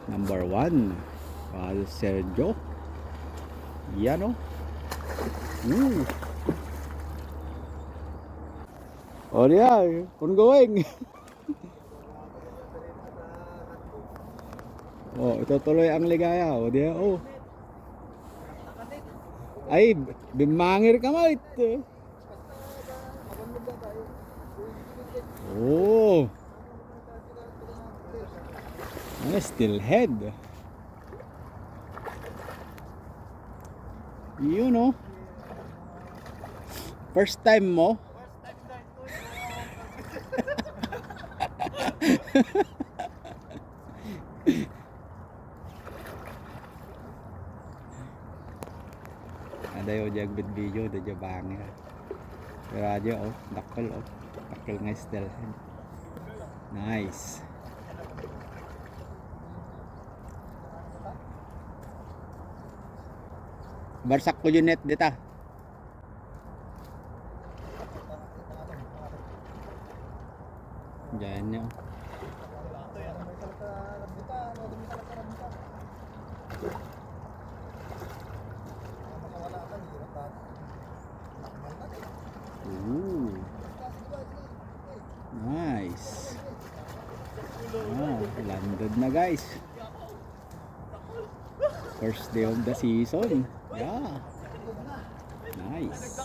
Number 1. Cal Sergio. Yan o. Oh yeah, ongoing. Oh, ito tuloy ang ligaya. Oh, diya. Oh. Ay, bimangir ka mo ito. Oh. Ano, still head. You know. First time mo? Ada yung jagbit video, ada yung bangir. Pero aja oh, dakkel nga still head. Nice. Barsak ko yung net dita. Diyan nyo. Ooh. Nice. Ah, landed na guys. First day of the season. Yeah. Nice.